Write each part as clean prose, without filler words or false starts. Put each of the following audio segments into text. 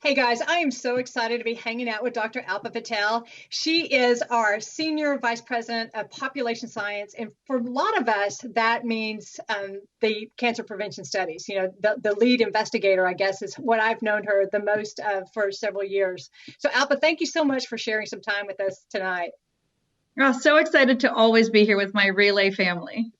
Hey guys, I am so excited to be hanging out with Dr. Alpa Patel. She is our Senior Vice President of Population Science. And for a lot of us, that means the cancer prevention studies. The lead investigator, I guess, is what I've known her the most for several years. So Alpa, thank you so much for sharing some time with us tonight. Oh, so excited to always be here with my Relay family.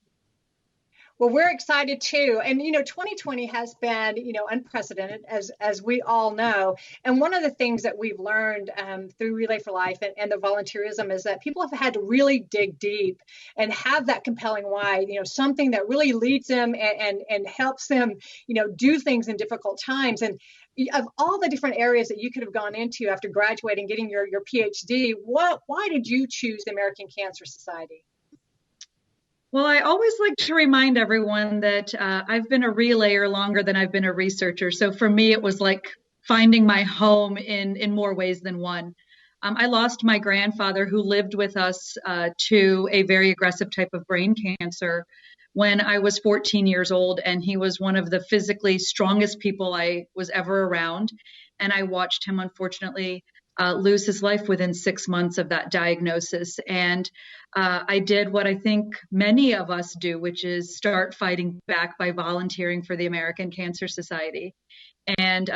Well, we're excited too. And 2020 has been, unprecedented, as we all know. And one of the things that we've learned through Relay for Life and the volunteerism is that people have had to really dig deep and have that compelling why, something that really leads them and helps them, do things in difficult times. And of all the different areas that you could have gone into after graduating, getting your PhD, why did you choose the American Cancer Society? Well, I always like to remind everyone that I've been a relayer longer than I've been a researcher. So for me, it was like finding my home in more ways than one. I lost my grandfather who lived with us to a very aggressive type of brain cancer when I was 14 years old. And he was one of the physically strongest people I was ever around. And I watched him, unfortunately, lose his life within 6 months of that diagnosis. And I did what I think many of us do, which is start fighting back by volunteering for the American Cancer Society, and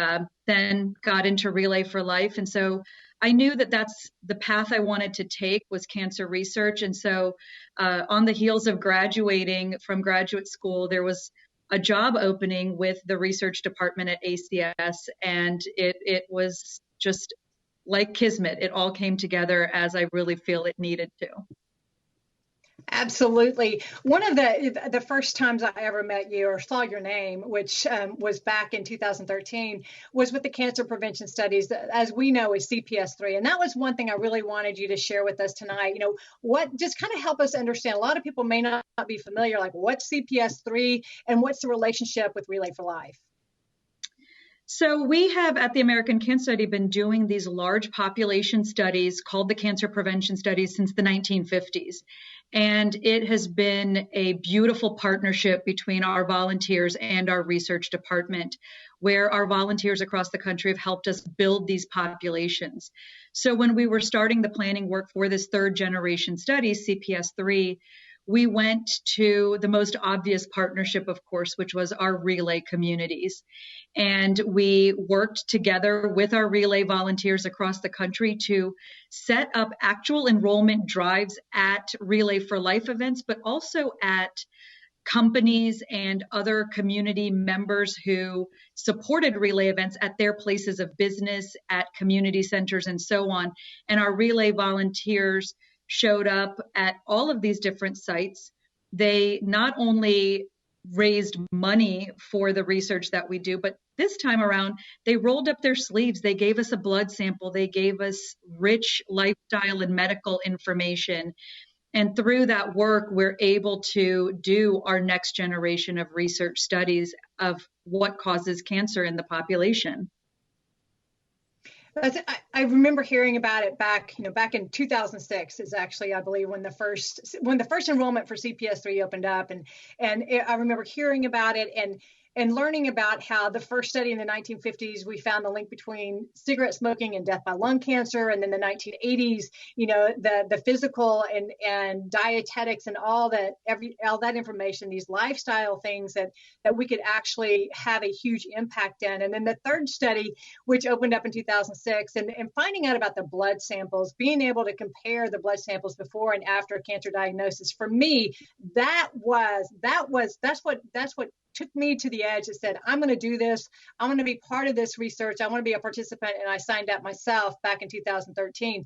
then got into Relay for Life. And so I knew that that's the path I wanted to take, was cancer research. And so on the heels of graduating from graduate school, there was a job opening with the research department at ACS, and it was just like kismet. It all came together as I really feel it needed to. Absolutely. One of the first times I ever met you or saw your name, which was back in 2013, was with the cancer prevention studies, as we know is CPS3. And that was one thing I really wanted you to share with us tonight. What just kind of help us understand. A lot of people may not be familiar, like what's CPS3 and what's the relationship with Relay for Life? So we have at the American Cancer Society been doing these large population studies called the cancer prevention studies since the 1950s. And it has been a beautiful partnership between our volunteers and our research department, where our volunteers across the country have helped us build these populations. So when we were starting the planning work for this third generation study, CPS3, we went to the most obvious partnership, of course, which was our Relay communities. And we worked together with our Relay volunteers across the country to set up actual enrollment drives at Relay for Life events, but also at companies and other community members who supported Relay events at their places of business, at community centers, and so on. And our Relay volunteers showed up at all of these different sites. They not only raised money for the research that we do, but this time around, they rolled up their sleeves. They gave us a blood sample. They gave us rich lifestyle and medical information. And through that work, we're able to do our next generation of research studies of what causes cancer in the population. I remember hearing about it back in 2006 is actually, I believe, when the first enrollment for CPS3 opened up, and I remember hearing about it and learning about how the first study in the 1950s, we found the link between cigarette smoking and death by lung cancer. And then the 1980s, the physical and dietetics and all that information, these lifestyle things that we could actually have a huge impact in. And then the third study, which opened up in 2006, and finding out about the blood samples, being able to compare the blood samples before and after cancer diagnosis, for me, that's what took me to the edge and said, I'm going to do this. I'm going to be part of this research. I want to be a participant. And I signed up myself back in 2013.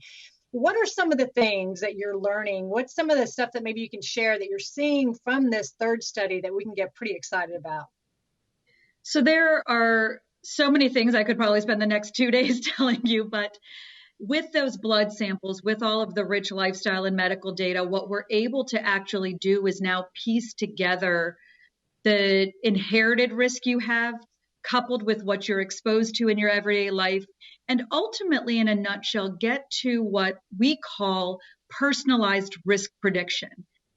What are some of the things that you're learning? What's some of the stuff that maybe you can share that you're seeing from this third study that we can get pretty excited about? So there are so many things I could probably spend the next 2 days telling you, but with those blood samples, with all of the rich lifestyle and medical data, what we're able to actually do is now piece together the inherited risk you have, coupled with what you're exposed to in your everyday life, and ultimately, in a nutshell, get to what we call personalized risk prediction.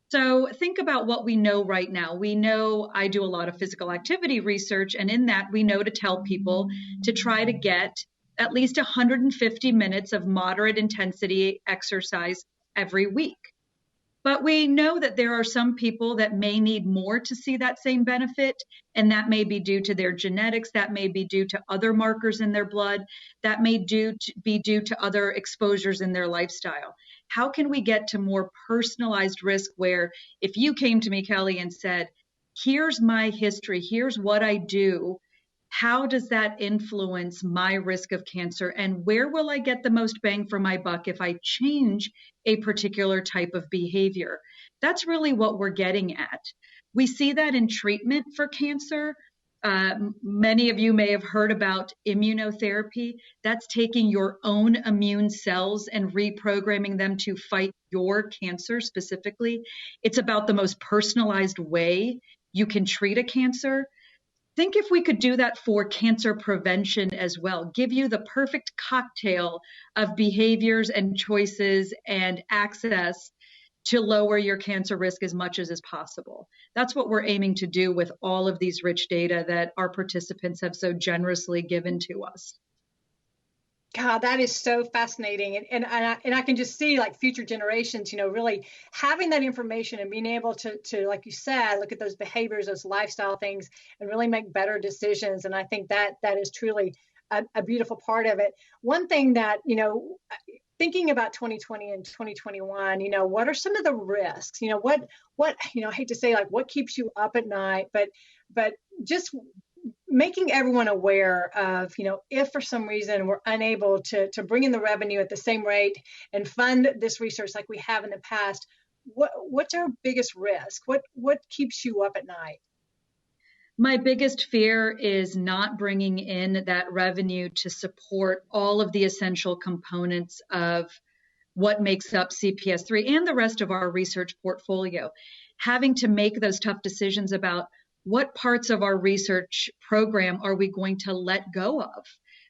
So think about what we know right now. We know I do a lot of physical activity research, and in that, we know to tell people to try to get at least 150 minutes of moderate intensity exercise every week. But we know that there are some people that may need more to see that same benefit, and that may be due to their genetics, that may be due to other markers in their blood, that may be due to other exposures in their lifestyle. How can we get to more personalized risk where if you came to me, Kelly, and said, here's my history, here's what I do, how does that influence my risk of cancer, and where will I get the most bang for my buck if I change a particular type of behavior? That's really what we're getting at. We see that in treatment for cancer. Many of you may have heard about immunotherapy. That's taking your own immune cells and reprogramming them to fight your cancer specifically. It's about the most personalized way you can treat a cancer. Think if we could do that for cancer prevention as well, give you the perfect cocktail of behaviors and choices and access to lower your cancer risk as much as is possible. That's what we're aiming to do with all of these rich data that our participants have so generously given to us. God, that is so fascinating. And I can just see like future generations, really having that information and being able to, like you said, look at those behaviors, those lifestyle things, and really make better decisions. And I think that is truly a beautiful part of it. One thing that, thinking about 2020 and 2021, what are some of the risks? What, I hate to say like what keeps you up at night, but just making everyone aware of, if for some reason we're unable to bring in the revenue at the same rate and fund this research like we have in the past, what's our biggest risk? What keeps you up at night? My biggest fear is not bringing in that revenue to support all of the essential components of what makes up CPS3 and the rest of our research portfolio. Having to make those tough decisions about what parts of our research program are we going to let go of?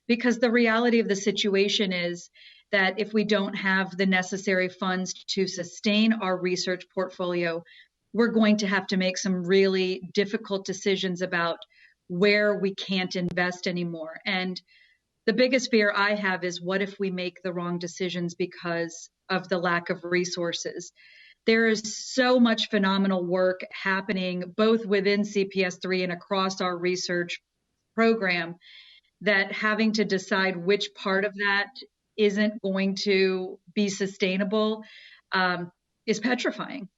Because the reality of the situation is that if we don't have the necessary funds to sustain our research portfolio, we're going to have to make some really difficult decisions about where we can't invest anymore. And the biggest fear I have is what if we make the wrong decisions because of the lack of resources? There is so much phenomenal work happening both within CPS3 and across our research program that having to decide which part of that isn't going to be sustainable is petrifying.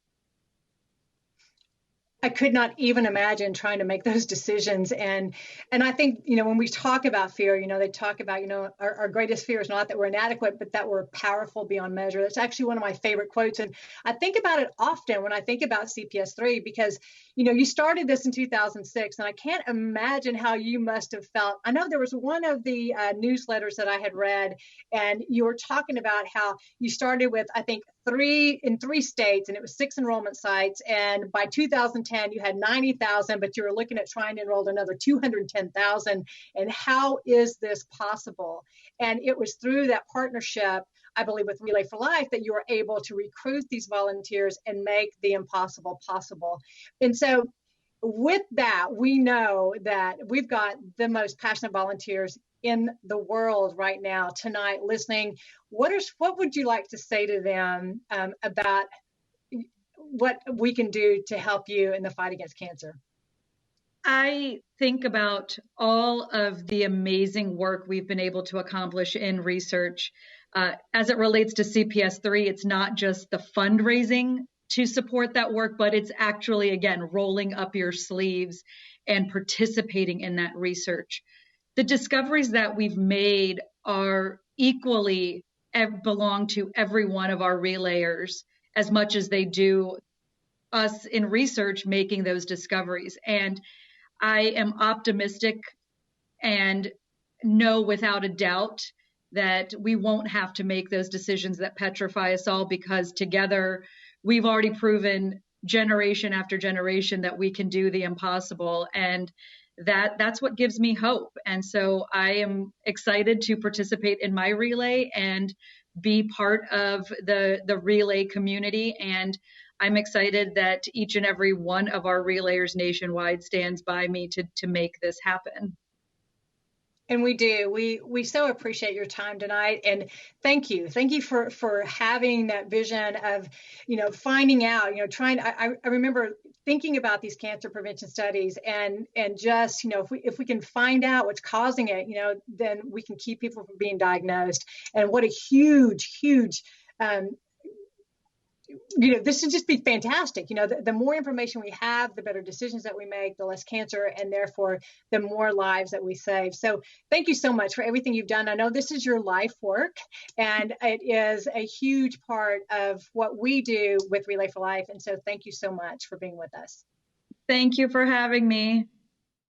I could not even imagine trying to make those decisions. And I think, when we talk about fear, they talk about, our greatest fear is not that we're inadequate, but that we're powerful beyond measure. That's actually one of my favorite quotes. And I think about it often when I think about CPS3, because, you started this in 2006, and I can't imagine how you must have felt. I know there was one of the newsletters that I had read, and you were talking about how you started with, I think, three states, and it was 6 enrollment sites. And by 2010, you had 90,000, but you were looking at trying to enroll another 210,000. And how is this possible? And it was through that partnership, I believe, with Relay for Life that you were able to recruit these volunteers and make the impossible possible. And so with that, we know that we've got the most passionate volunteers in the world right now tonight listening. What would you like to say to them about what we can do to help you in the fight against cancer? I think about all of the amazing work we've been able to accomplish in research. As it relates to CPS3, it's not just the fundraising to support that work, but it's actually, again, rolling up your sleeves and participating in that research. The discoveries that we've made are equally belong to every one of our relayers as much as they do us in research making those discoveries. And I am optimistic and know without a doubt that we won't have to make those decisions that petrify us all, because together we've already proven generation after generation that we can do the impossible. And that's what gives me hope. And so I am excited to participate in my relay and be part of the relay community. And I'm excited that each and every one of our relayers nationwide stands by me to make this happen. And we do. We so appreciate your time tonight, and thank you for having that vision of, finding out, trying. I remember thinking about these cancer prevention studies, and just, if we can find out what's causing it, then we can keep people from being diagnosed. And what a huge um, this would just be fantastic. The more information we have, the better decisions that we make, the less cancer, and therefore the more lives that we save. So thank you so much for everything you've done. I know this is your life work, and it is a huge part of what we do with Relay for Life. And so thank you so much for being with us. Thank you for having me.